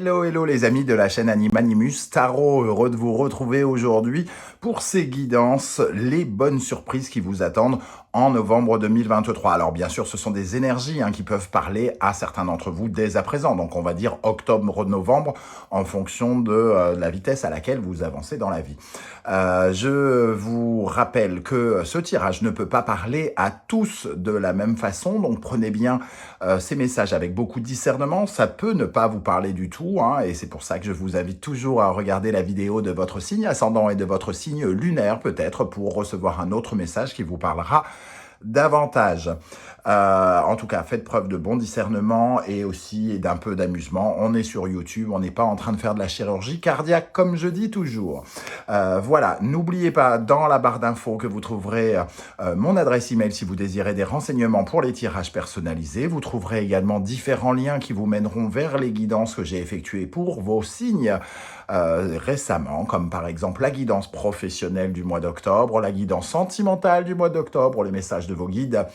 Hello, hello les amis de la chaîne Animanimus Tarot, heureux de vous retrouver aujourd'hui pour ces guidances, les bonnes surprises qui vous attendent en novembre 2023. Alors bien sûr, ce sont des énergies qui peuvent parler à certains d'entre vous dès à présent, donc on va dire octobre-novembre en fonction de la vitesse à laquelle vous avancez dans la vie. Je vous rappelle que ce tirage ne peut pas parler à tous de la même façon, donc prenez bien ces messages avec beaucoup de discernement. Ça peut ne pas vous parler du tout, et c'est pour ça que je vous invite toujours à regarder la vidéo de votre signe ascendant et de votre signe lunaire peut-être pour recevoir un autre message qui vous parlera davantage. En tout cas, faites preuve de bon discernement et aussi d'un peu d'amusement. On est sur YouTube, on n'est pas en train de faire de la chirurgie cardiaque comme je dis toujours. Voilà, n'oubliez pas dans la barre d'infos que vous trouverez mon adresse email si vous désirez des renseignements pour les tirages personnalisés. Vous trouverez également différents liens qui vous mèneront vers les guidances que j'ai effectuées pour vos signes récemment, comme par exemple la guidance professionnelle du mois d'octobre, la guidance sentimentale du mois d'octobre, les messages de vos guides,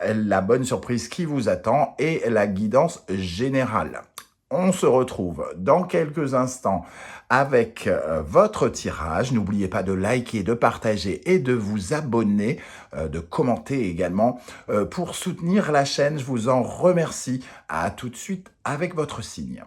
la bonne surprise qui vous attend et la guidance générale. On se retrouve dans quelques instants avec votre tirage. N'oubliez pas de liker, de partager et de vous abonner, de commenter également pour soutenir la chaîne. Je vous en remercie. À tout de suite avec votre signe.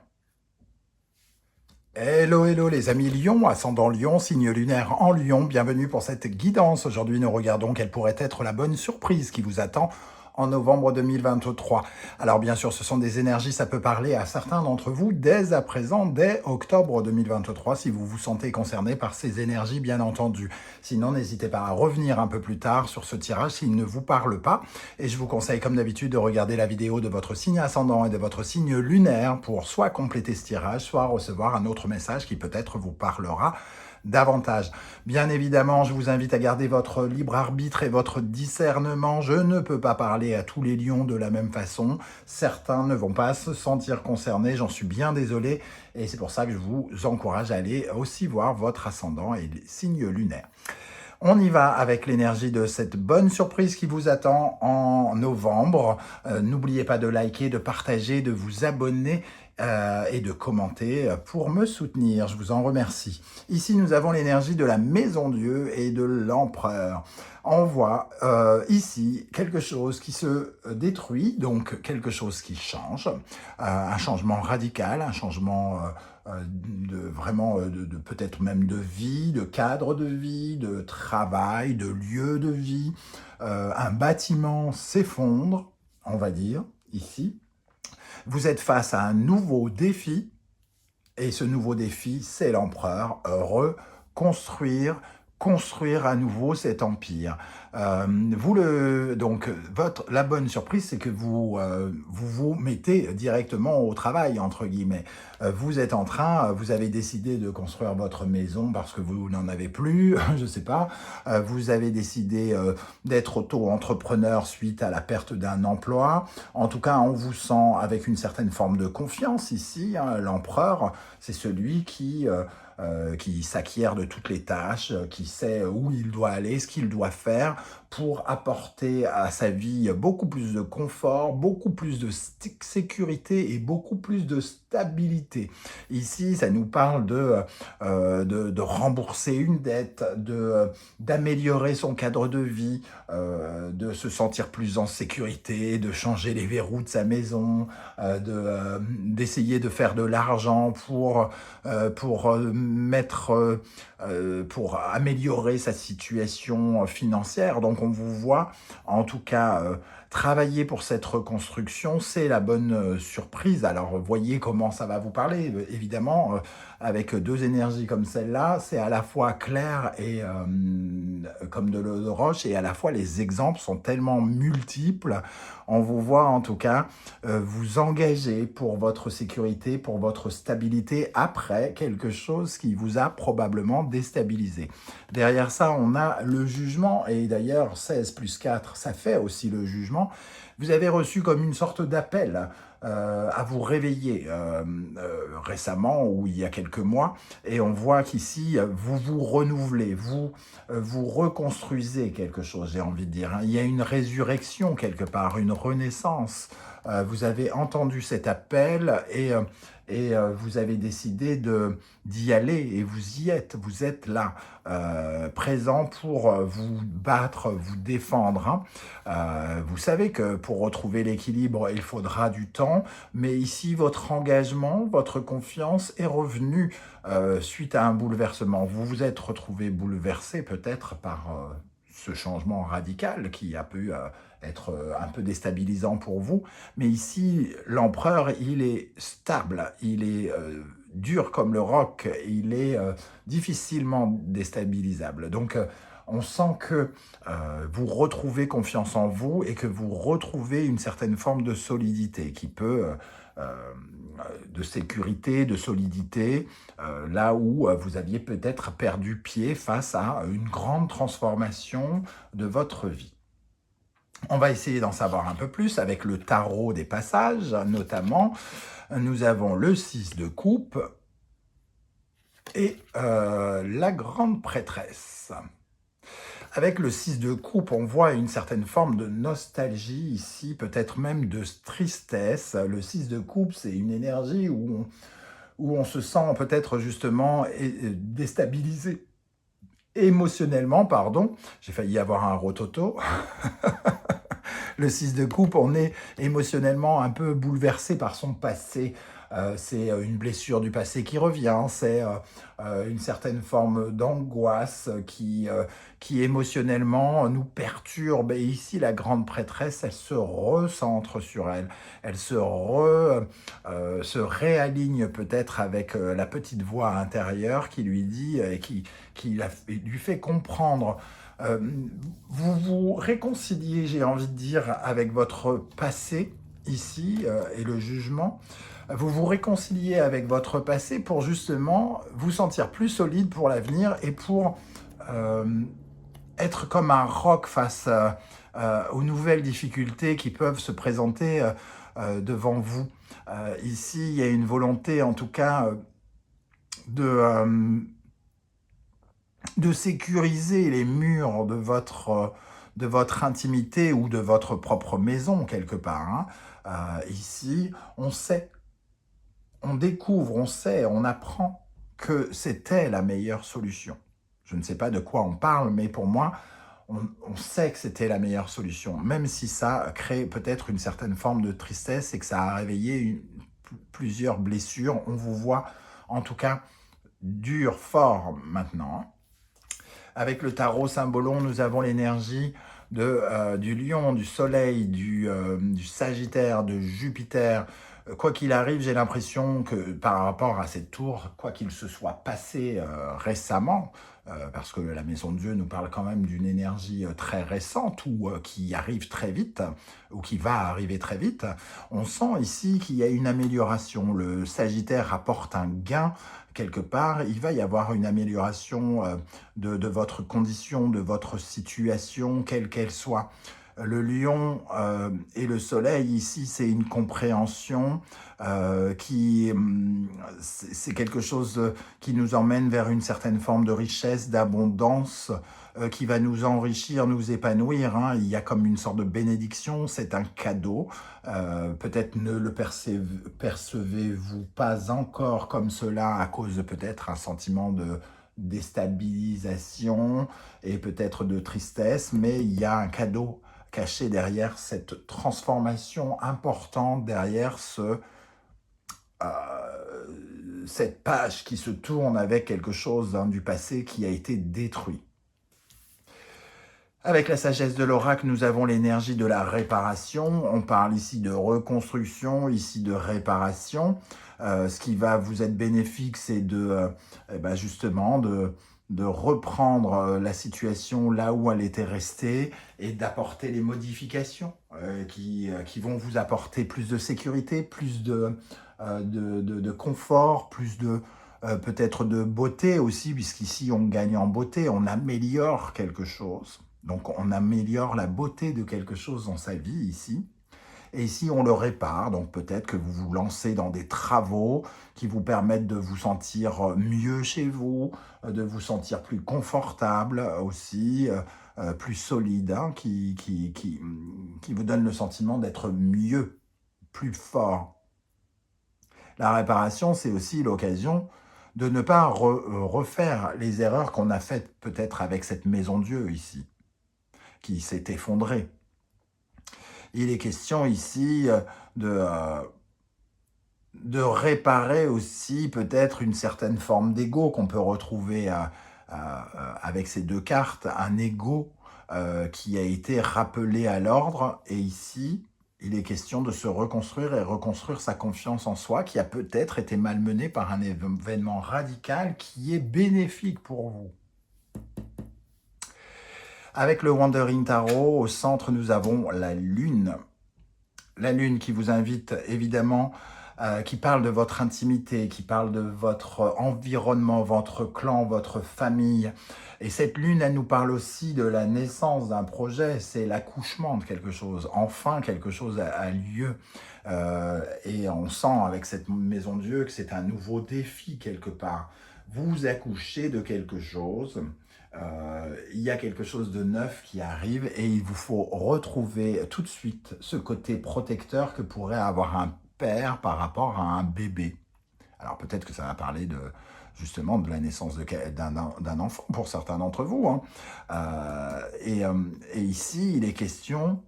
Hello, hello les amis Lion, ascendant Lion, signe lunaire en Lion. Bienvenue pour cette guidance. Aujourd'hui, nous regardons quelle pourrait être la bonne surprise qui vous attend en novembre 2023. Alors bien sûr, ce sont des énergies, ça peut parler à certains d'entre vous dès à présent, dès octobre 2023, si vous vous sentez concerné par ces énergies, bien entendu. Sinon, n'hésitez pas à revenir un peu plus tard sur ce tirage s'il ne vous parle pas. Et je vous conseille, comme d'habitude, de regarder la vidéo de votre signe ascendant et de votre signe lunaire pour soit compléter ce tirage, soit recevoir un autre message qui peut-être vous parlera davantage. Bien évidemment, je vous invite à garder votre libre arbitre et votre discernement. Je ne peux pas parler à tous les lions de la même façon. Certains ne vont pas se sentir concernés, j'en suis bien désolé. Et c'est pour ça que je vous encourage à aller aussi voir votre ascendant et les signes lunaires. On y va avec l'énergie de cette bonne surprise qui vous attend en novembre. N'oubliez pas de liker, de partager, de vous abonner et de commenter pour me soutenir. Je vous en remercie. Ici, nous avons l'énergie de la Maison Dieu et de l'Empereur. On voit ici quelque chose qui se détruit, donc quelque chose qui change, un changement radical, un changement de peut-être même de vie, de cadre de vie, de travail, de lieu de vie. Un bâtiment s'effondre, on va dire, ici. Vous êtes face à un nouveau défi, et ce nouveau défi, c'est l'empereur. Reconstruire, construire à nouveau cet empire. La bonne surprise, c'est que vous mettez directement au travail, entre guillemets. Vous êtes en train, vous avez décidé de construire votre maison parce que vous n'en avez plus, je sais pas. Vous avez décidé d'être auto-entrepreneur suite à la perte d'un emploi. En tout cas, on vous sent avec une certaine forme de confiance ici. L'empereur, c'est celui qui s'acquiert de toutes les tâches, qui sait où il doit aller, ce qu'il doit faire pour apporter à sa vie beaucoup plus de confort, beaucoup plus de sécurité et beaucoup plus de stabilité. Ici, ça nous parle de rembourser une dette, d'améliorer son cadre de vie, de se sentir plus en sécurité, de changer les verrous de sa maison, d'essayer de faire de l'argent pour améliorer sa situation financière. Donc on vous voit en tout cas travailler pour cette reconstruction, c'est la bonne surprise. Alors voyez comment ça va vous parler. Évidemment, avec deux énergies comme celle-là, c'est à la fois clair et comme de l'eau de roche, et à la fois les exemples sont tellement multiples. On vous voit en tout cas vous engager pour votre sécurité, pour votre stabilité après quelque chose qui vous a probablement déstabilisé. Derrière ça, on a le jugement, et d'ailleurs 16 plus 4, ça fait aussi le jugement. Vous avez reçu comme une sorte d'appel à vous réveiller récemment ou il y a quelques mois, et on voit qu'ici, vous vous renouvelez, vous reconstruisez quelque chose, j'ai envie de dire, hein. Il y a une résurrection quelque part, une renaissance. Vous avez entendu cet appel et vous avez décidé d'y aller et vous êtes là, présent pour vous battre, vous défendre, hein. Vous savez que pour retrouver l'équilibre, il faudra du temps, mais ici, votre engagement, votre confiance est revenue suite à un bouleversement. Vous vous êtes retrouvé bouleversé peut-être par ce changement radical qui a pu être un peu déstabilisant pour vous. Mais ici, l'empereur, il est stable, il est dur comme le roc, il est difficilement déstabilisable. Donc, on sent que vous retrouvez confiance en vous et que vous retrouvez une certaine forme de solidité qui peut, de sécurité, de solidité, là où vous aviez peut-être perdu pied face à une grande transformation de votre vie. On va essayer d'en savoir un peu plus avec le tarot des passages, notamment. Nous avons le 6 de coupe et la grande prêtresse. Avec le 6 de coupe, on voit une certaine forme de nostalgie ici, peut-être même de tristesse. Le 6 de coupe, c'est une énergie où on se sent peut-être justement déstabilisé émotionnellement, pardon. J'ai failli avoir un rototo. Le 6 de coupe, on est émotionnellement un peu bouleversé par son passé. C'est une blessure du passé qui revient, c'est une certaine forme d'angoisse qui émotionnellement nous perturbe. Et ici, la grande prêtresse, elle se recentre sur elle. Elle se réaligne peut-être avec la petite voix intérieure qui lui dit et qui lui fait comprendre. Vous vous réconciliez, j'ai envie de dire, avec votre passé ici et le jugement. Vous vous réconciliez avec votre passé pour justement vous sentir plus solide pour l'avenir et pour être comme un roc face aux nouvelles difficultés qui peuvent se présenter devant vous. Ici, il y a une volonté, en tout cas, de sécuriser les murs de votre intimité ou de votre propre maison, quelque part, hein. Ici, on sait, on découvre, on sait, on apprend que c'était la meilleure solution. Je ne sais pas de quoi on parle, mais pour moi, on sait que c'était la meilleure solution, même si ça crée peut-être une certaine forme de tristesse et que ça a réveillé plusieurs blessures. On vous voit, en tout cas, dur, fort maintenant. Avec le tarot symbolon, nous avons l'énergie du lion, du soleil, du sagittaire, de Jupiter. Quoi qu'il arrive, j'ai l'impression que par rapport à cette tour, quoi qu'il se soit passé récemment, parce que la Maison de Dieu nous parle quand même d'une énergie très récente ou qui arrive très vite, ou qui va arriver très vite, on sent ici qu'il y a une amélioration. Le Sagittaire apporte un gain quelque part, il va y avoir une amélioration de votre condition, de votre situation, quelle qu'elle soit. Le lion et le soleil, ici, c'est une compréhension c'est quelque chose qui nous emmène vers une certaine forme de richesse, d'abondance, qui va nous enrichir, nous épanouir, hein. Il y a comme une sorte de bénédiction, c'est un cadeau. Peut-être ne le percevez-vous pas encore comme cela à cause de peut-être un sentiment de déstabilisation et peut-être de tristesse, mais il y a un cadeau caché derrière cette transformation importante, derrière cette page qui se tourne avec quelque chose du passé qui a été détruit. Avec la sagesse de l'oracle, nous avons l'énergie de la réparation. On parle ici de reconstruction, ici de réparation. Ce qui va vous être bénéfique, c'est justement de reprendre la situation là où elle était restée et d'apporter les modifications qui vont vous apporter plus de sécurité, plus de confort, plus de peut-être de beauté aussi, puisqu'ici on gagne en beauté, on améliore quelque chose. Donc on améliore la beauté de quelque chose dans sa vie ici. Et ici, on le répare, donc peut-être que vous vous lancez dans des travaux qui vous permettent de vous sentir mieux chez vous, de vous sentir plus confortable aussi, plus solide, hein, qui vous donne le sentiment d'être mieux, plus fort. La réparation, c'est aussi l'occasion de ne pas refaire les erreurs qu'on a faites peut-être avec cette maison Dieu ici, qui s'est effondrée. Il est question ici de réparer aussi peut-être une certaine forme d'ego qu'on peut retrouver avec ces deux cartes, un ego qui a été rappelé à l'ordre, et ici, il est question de se reconstruire et reconstruire sa confiance en soi qui a peut-être été malmenée par un événement radical qui est bénéfique pour vous. Avec le Wandering Tarot, au centre, nous avons la Lune. La Lune qui vous invite évidemment, qui parle de votre intimité, qui parle de votre environnement, votre clan, votre famille. Et cette Lune, elle nous parle aussi de la naissance d'un projet, c'est l'accouchement de quelque chose. Enfin, quelque chose a lieu. Et on sent avec cette maison Dieu que c'est un nouveau défi quelque part. Vous accouchez de quelque chose. Il y a quelque chose de neuf qui arrive et il vous faut retrouver tout de suite ce côté protecteur que pourrait avoir un père par rapport à un bébé. Alors peut-être que ça va parler justement de la naissance d'un enfant pour certains d'entre vous, hein. Et ici, il est question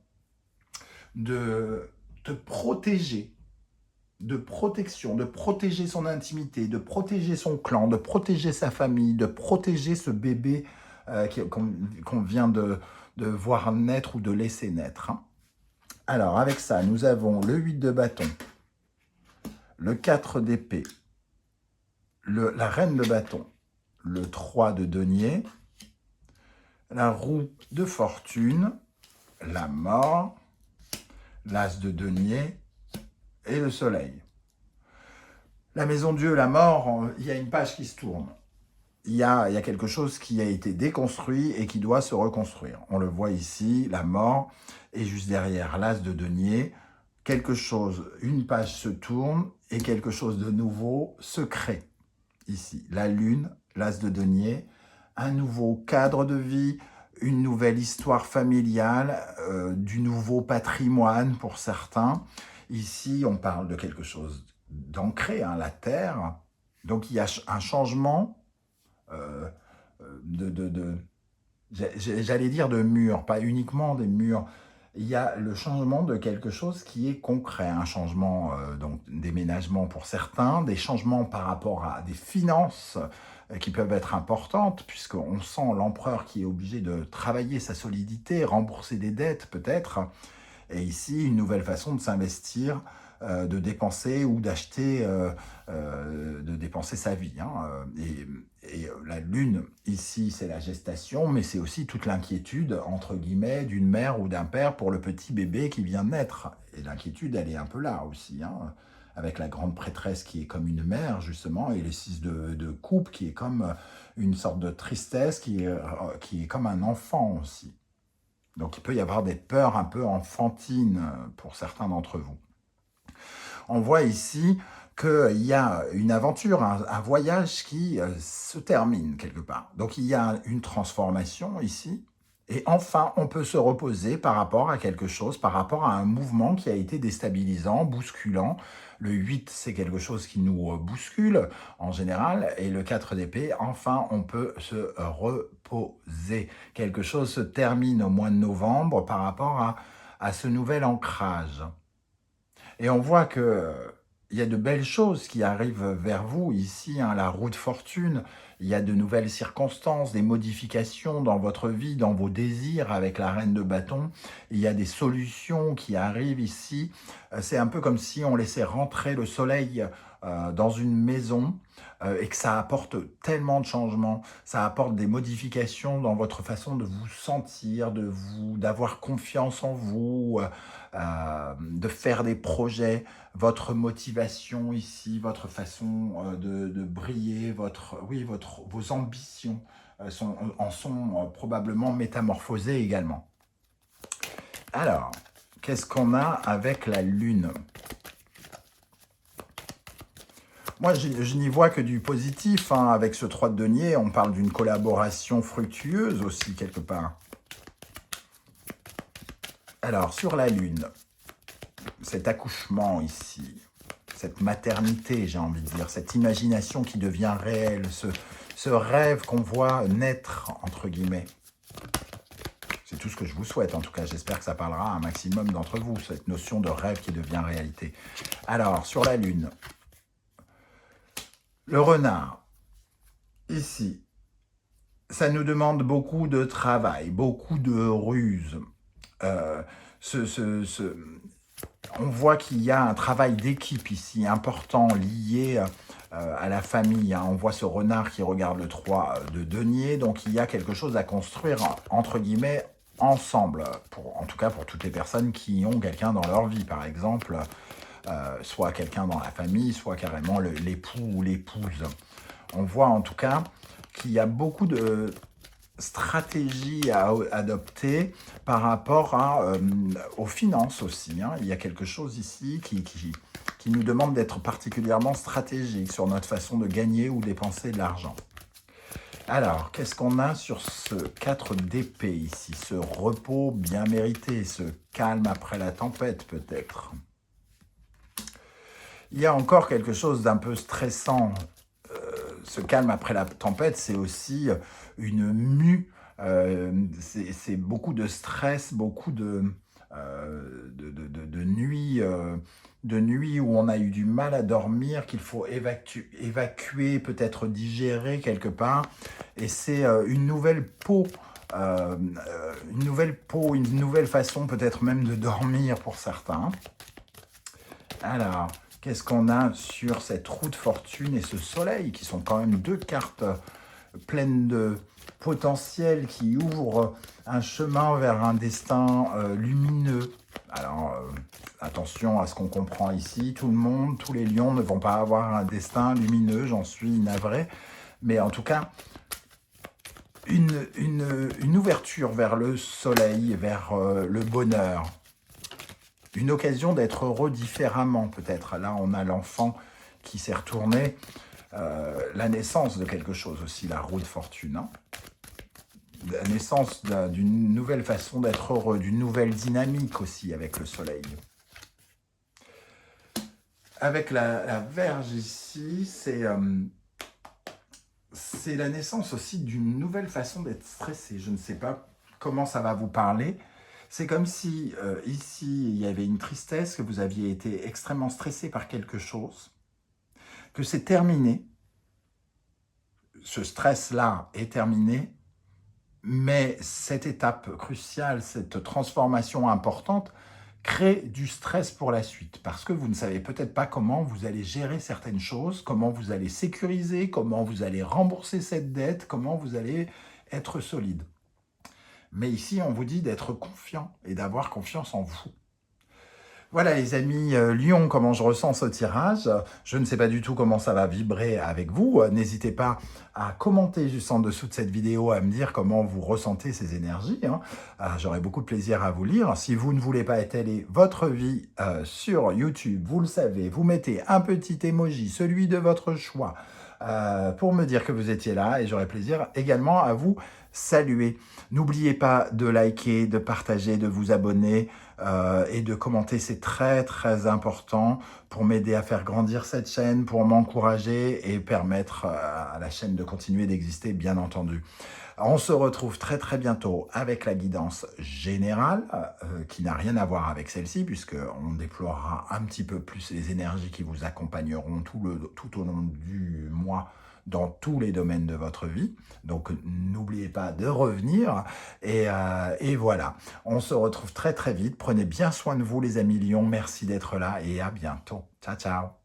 de te protéger, de protection, de protéger son intimité, de protéger son clan, de protéger sa famille, de protéger ce bébé qu'on vient de voir naître ou de laisser naître, hein. Alors, avec ça, nous avons le 8 de bâton, le 4 d'épée, la reine de bâton, le 3 de denier, la roue de fortune, la mort, l'as de denier et le soleil. La maison Dieu, la mort, il y a une page qui se tourne. Il y a quelque chose qui a été déconstruit et qui doit se reconstruire. On le voit ici, la mort, et juste derrière l'as de denier, quelque chose, une page se tourne et quelque chose de nouveau se crée. Ici, la lune, l'as de denier, un nouveau cadre de vie, une nouvelle histoire familiale, du nouveau patrimoine pour certains. Ici, on parle de quelque chose d'ancré, hein, la terre. Donc, il y a un changement j'allais dire de murs, pas uniquement des murs. Il y a le changement de quelque chose qui est concret, un changement, donc déménagement pour certains, des changements par rapport à des finances qui peuvent être importantes, puisqu'on sent l'empereur qui est obligé de travailler sa solidité, rembourser des dettes peut-être, et ici une nouvelle façon de s'investir, de dépenser ou d'acheter, de dépenser sa vie, hein. Et la lune, ici, c'est la gestation, mais c'est aussi toute l'inquiétude, entre guillemets, d'une mère ou d'un père pour le petit bébé qui vient de naître. Et l'inquiétude, elle est un peu là aussi, hein, avec la grande prêtresse qui est comme une mère, justement, et les 6 de coupe qui est comme une sorte de tristesse, qui est comme un enfant aussi. Donc il peut y avoir des peurs un peu enfantines pour certains d'entre vous. On voit ici qu'il y a une aventure, un voyage qui se termine quelque part. Donc il y a une transformation ici, et enfin on peut se reposer par rapport à quelque chose, par rapport à un mouvement qui a été déstabilisant, bousculant. Le 8, c'est quelque chose qui nous bouscule en général, et le 4 d'épée, enfin on peut se reposer. Quelque chose se termine au mois de novembre par rapport à ce nouvel ancrage. Et on voit il y a de belles choses qui arrivent vers vous ici, hein, la roue de fortune. Il y a de nouvelles circonstances, des modifications dans votre vie, dans vos désirs avec la reine de bâton. Il y a des solutions qui arrivent ici. C'est un peu comme si on laissait rentrer le soleil dans une maison et que ça apporte tellement de changements. Ça apporte des modifications dans votre façon de vous sentir, d'avoir confiance en vous, de faire des projets, votre motivation ici, votre façon de briller, vos ambitions en sont probablement métamorphosées également. Alors, qu'est-ce qu'on a avec la Lune? Moi, je n'y vois que du positif, hein. Avec ce 3 de denier, on parle d'une collaboration fructueuse aussi, quelque part. Alors, sur la Lune, cet accouchement ici, cette maternité, j'ai envie de dire, cette imagination qui devient réelle, ce rêve qu'on voit naître, entre guillemets. C'est tout ce que je vous souhaite, en tout cas. J'espère que ça parlera à un maximum d'entre vous, cette notion de rêve qui devient réalité. Alors, sur la Lune, le renard, ici, ça nous demande beaucoup de travail, beaucoup de ruse. On voit qu'il y a un travail d'équipe ici, important, lié à la famille, hein. On voit ce renard qui regarde le 3 de denier, donc il y a quelque chose à construire, entre guillemets, ensemble, en tout cas pour toutes les personnes qui ont quelqu'un dans leur vie, par exemple, soit quelqu'un dans la famille, soit carrément l'époux ou l'épouse. On voit en tout cas qu'il y a beaucoup de stratégies à adopter par rapport aux finances aussi, hein. Il y a quelque chose ici qui nous demande d'être particulièrement stratégique sur notre façon de gagner ou dépenser de l'argent. Alors, qu'est-ce qu'on a sur ce 4 d'épée ici? Ce repos bien mérité, ce calme après la tempête peut-être. Il y a encore quelque chose d'un peu stressant. Ce calme après la tempête, c'est aussi une mue. C'est beaucoup de stress, beaucoup de nuits où on a eu du mal à dormir, qu'il faut évacuer, peut-être digérer quelque part. Et c'est une nouvelle peau, une nouvelle façon peut-être même de dormir pour certains. Alors, qu'est-ce qu'on a sur cette roue de fortune et ce soleil, qui sont quand même 2 cartes pleines de potentiel, qui ouvrent un chemin vers un destin lumineux. Alors, attention à ce qu'on comprend ici. Tout le monde, tous les lions ne vont pas avoir un destin lumineux, j'en suis navré. Mais en tout cas, une ouverture vers le soleil, vers le bonheur. Une occasion d'être heureux différemment, peut-être. Là, on a l'enfant qui s'est retourné. La naissance de quelque chose aussi, la roue de fortune, hein. La naissance d'une nouvelle façon d'être heureux, d'une nouvelle dynamique aussi avec le soleil. Avec la Vierge ici, c'est la naissance aussi d'une nouvelle façon d'être stressé. Je ne sais pas comment ça va vous parler. C'est comme si ici, il y avait une tristesse, que vous aviez été extrêmement stressé par quelque chose, que c'est terminé. Ce stress-là est terminé, mais cette étape cruciale, cette transformation importante, crée du stress pour la suite, parce que vous ne savez peut-être pas comment vous allez gérer certaines choses, comment vous allez sécuriser, comment vous allez rembourser cette dette, comment vous allez être solide. Mais ici, on vous dit d'être confiant et d'avoir confiance en vous. Voilà les amis, Lion, comment je ressens ce tirage. Je ne sais pas du tout comment ça va vibrer avec vous. N'hésitez pas à commenter juste en dessous de cette vidéo, à me dire comment vous ressentez ces énergies, hein. J'aurai beaucoup de plaisir à vous lire. Si vous ne voulez pas étaler votre vie sur YouTube, vous le savez, vous mettez un petit emoji, celui de votre choix, pour me dire que vous étiez là, et j'aurai plaisir également à vous saluer. N'oubliez pas de liker, de partager, de vous abonner et de commenter, c'est très très important pour m'aider à faire grandir cette chaîne, pour m'encourager et permettre à la chaîne de continuer d'exister, bien entendu. On se retrouve très très bientôt avec la guidance générale, qui n'a rien à voir avec celle-ci, puisqu'on déploiera un petit peu plus les énergies qui vous accompagneront tout au long du mois, dans tous les domaines de votre vie. Donc, n'oubliez pas de revenir. Et voilà, on se retrouve très très vite. Prenez bien soin de vous les amis Lions. Merci d'être là et à bientôt. Ciao, ciao.